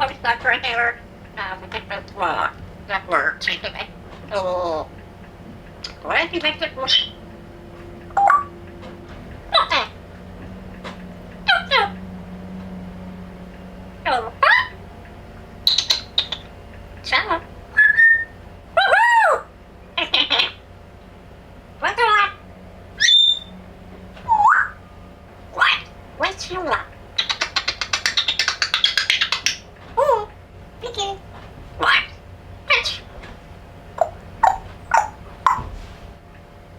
post that right there. That works. So, why do you make it work? Ciao. Woohoo! What the what? What? What's your what? Oh, okay. What? Bitch.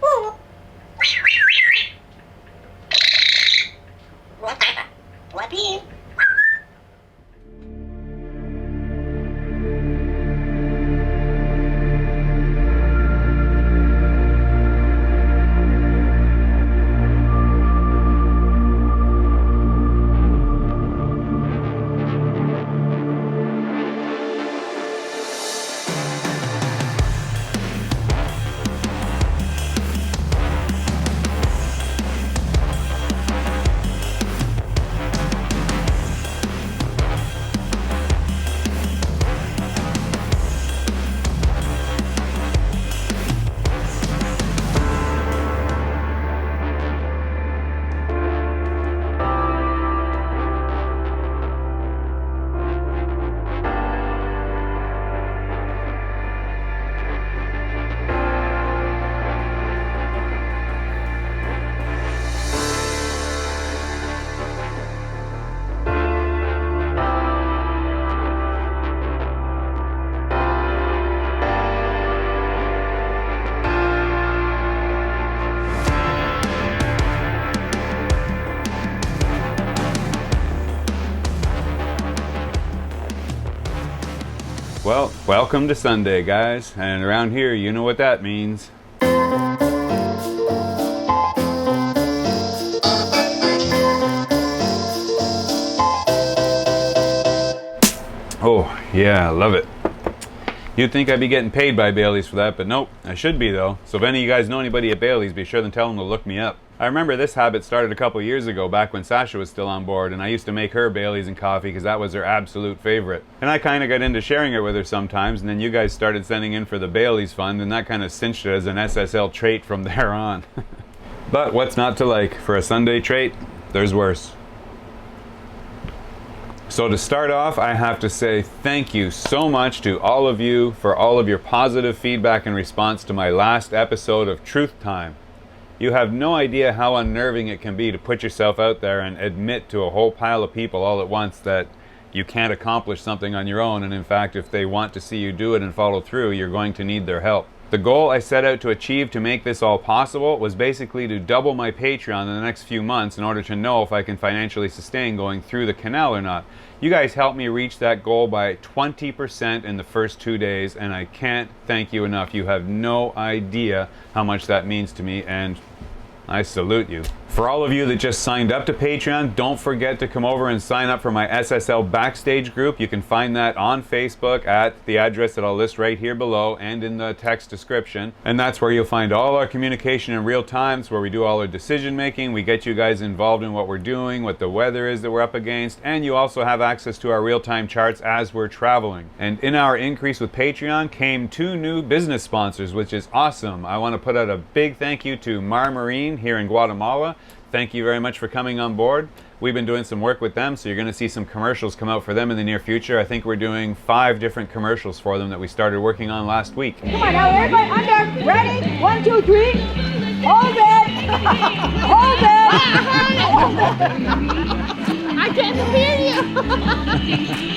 Oh. What? What is? Well, welcome to Sunday, guys, and around here you know what that means. Oh yeah, I love it. You'd think I'd be getting paid by Bailey's for that, but nope, I should be though. So if any of you guys know anybody at Bailey's, be sure to tell them to look me up. I remember this habit started a couple years ago, back when Sasha was still on board, and I used to make her Bailey's and coffee because that was her absolute favorite. And I kind of got into sharing it with her sometimes, and then you guys started sending in for the Bailey's fund, and that kind of cinched it as an SSL trait from there on. But what's not to like? For a Sunday trait, there's worse. So to start off, I have to say thank you so much to all of you for all of your positive feedback in response to my last episode of Truth Time. You have no idea how unnerving it can be to put yourself out there and admit to a whole pile of people all at once that you can't accomplish something on your own, and in fact, if they want to see you do it and follow through, you're going to need their help. The goal I set out to achieve to make this all possible was basically to double my Patreon in the next few months in order to know if I can financially sustain going through the canal or not. You guys helped me reach that goal by 20% in the first 2 days, and I can't thank you enough. You have no idea how much that means to me, and I salute you. For all of you that just signed up to Patreon, don't forget to come over and sign up for my SSL Backstage group. You can find that on Facebook at the address that I'll list right here below and in the text description. And that's where you'll find all our communication in real time. It's where we do all our decision making. We get you guys involved in what we're doing, what the weather is that we're up against, and you also have access to our real-time charts as we're traveling. And in our increase with Patreon came 2 new business sponsors, which is awesome. I want to put out a big thank you to Marina here in Guatemala. Thank you very much for coming on board. We've been doing some work with them, so you're going to see some commercials come out for them in the near future. I think we're doing 5 different commercials for them that we started working on last week. Come on now, everybody under. Ready? 1, 2, 3. Hold it. Hold it. I can't hear you.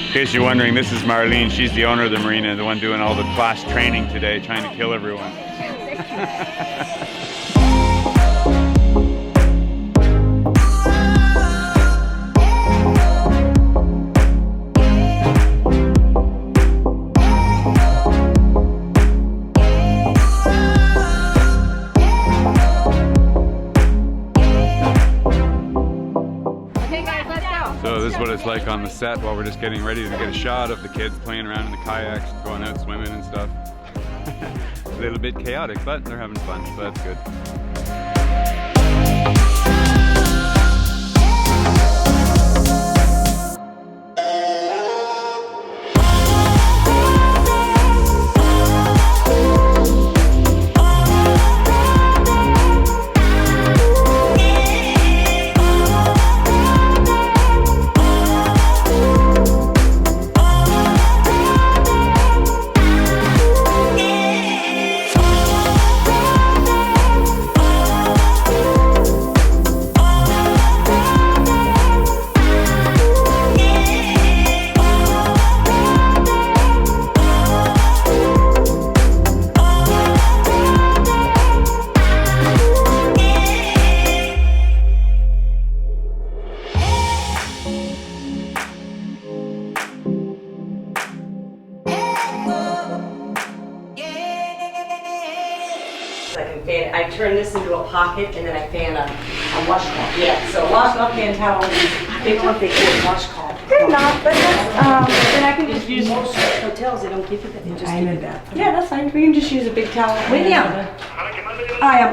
In case you're wondering, this is Marlene. She's the owner of the marina, the one doing all the class training today, trying to kill everyone. So this is what it's like on the set while we're just getting ready to get a shot of the kids playing around in the kayaks, going out swimming and stuff. A little bit chaotic, but they're having fun, so that's good. and I turn this into a pocket, and then I fan a washcloth. yeah. So washcloth and towel. They don't think it's washcloth. They're not, but then I can just use. Most hotels, they don't give you that. They just I give know you that. Yeah, that's fine. We can just use a big towel. William.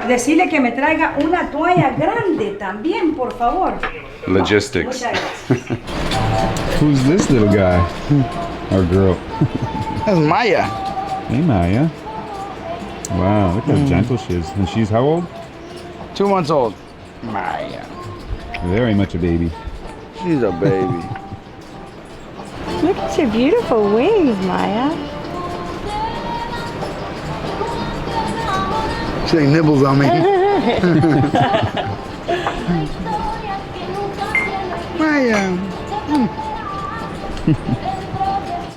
Decirle que me traiga una toalla grande también, por favor. Logistics. Muchas gracias. Who's this little guy? Or girl? That's Maya. Hey, Maya. Wow, look how gentle she is. And she's how old? 2 months old. Maya. Very much a baby. She's a baby. Look at your beautiful wings, Maya. She like nibbles on me. Maya.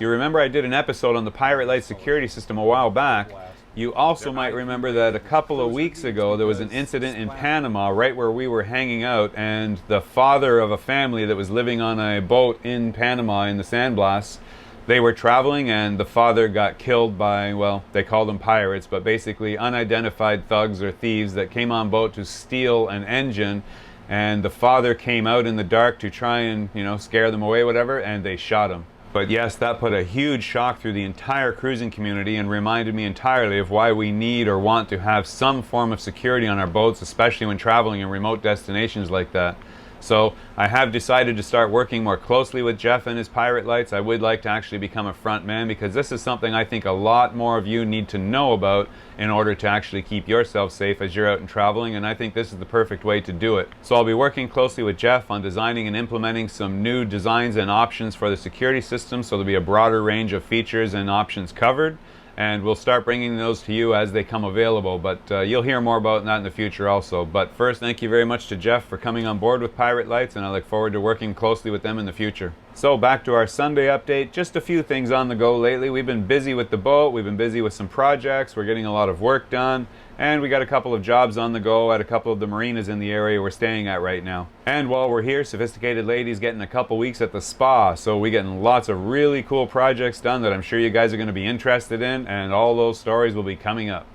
You remember I did an episode on the Pirate Light security system a while back. You also might remember that a couple of weeks ago there was an incident in Panama right where we were hanging out, and the father of a family that was living on a boat in Panama in the sandblasts, they were traveling and the father got killed by, well, they called them pirates, but basically unidentified thugs or thieves that came on boat to steal an engine, and the father came out in the dark to try and, you know, scare them away, whatever, and they shot him. But yes, that put a huge shock through the entire cruising community and reminded me entirely of why we need or want to have some form of security on our boats, especially when traveling in remote destinations like that. So I have decided to start working more closely with Jeff and his Pirate Lights. I would like to actually become a front man, because this is something I think a lot more of you need to know about in order to actually keep yourself safe as you're out and traveling, and I think this is the perfect way to do it. So I'll be working closely with Jeff on designing and implementing some new designs and options for the security system, so there'll be a broader range of features and options covered. And we'll start bringing those to you as they come available, but you'll hear more about that in the future also. But first, thank you very much to Jeff for coming on board with Pirate Lights, and I look forward to working closely with them in the future. So back to our Sunday update, just a few things on the go lately. We've been busy with the boat, we've been busy with some projects, we're getting a lot of work done, and we got a couple of jobs on the go at a couple of the marinas in the area we're staying at right now. And while we're here, Sophisticated Lady's getting a couple weeks at the spa, so we're getting lots of really cool projects done that I'm sure you guys are going to be interested in, and all those stories will be coming up.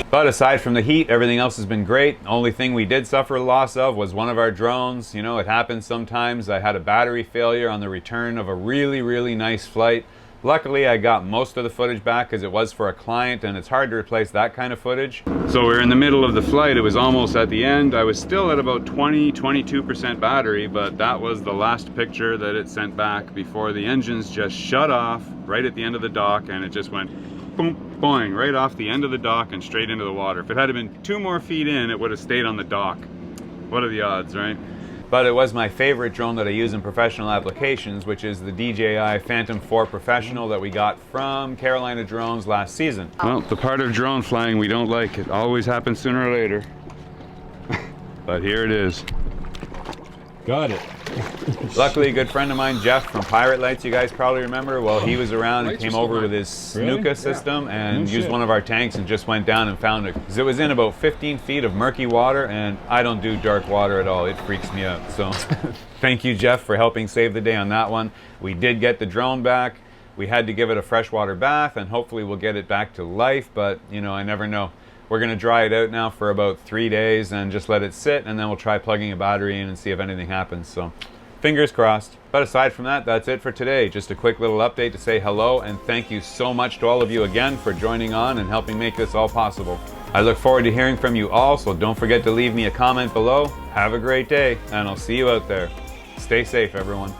But aside from the heat, everything else has been great. The only thing we did suffer loss of was one of our drones. You know, it happens sometimes. I had a battery failure on the return of a really nice flight. Luckily, I got most of the footage back because it was for a client, and it's hard to replace that kind of footage. So we're in the middle of the flight. It was almost at the end. I was still at about 22% battery, but that was the last picture that it sent back before the engines just shut off right at the end of the dock, and it just went boom, boing, right off the end of the dock and straight into the water. If it had been 2 more feet in, it would have stayed on the dock. What are the odds, right? But it was my favorite drone that I use in professional applications, which is the DJI Phantom 4 Professional that we got from Carolina Drones last season. Well, the part of drone flying we don't like, it always happens sooner or later. But here it is. Got it. Luckily, a good friend of mine, Jeff from Pirate Lights, you guys probably remember, well, he was around and came over with his Snuka system and used one of our tanks and just went down and found it. Because it was in about 15 feet of murky water, and I don't do dark water at all. It freaks me out. So thank you, Jeff, for helping save the day on that one. We did get the drone back. We had to give it a freshwater bath, and hopefully we'll get it back to life, but, you know, I never know. We're going to dry it out now for about 3 days and just let it sit, and then we'll try plugging a battery in and see if anything happens. So fingers crossed. But aside from that, that's it for today. Just a quick little update to say hello and thank you so much to all of you again for joining on and helping make this all possible. I look forward to hearing from you all, so don't forget to leave me a comment below. Have a great day, and I'll see you out there. Stay safe, everyone.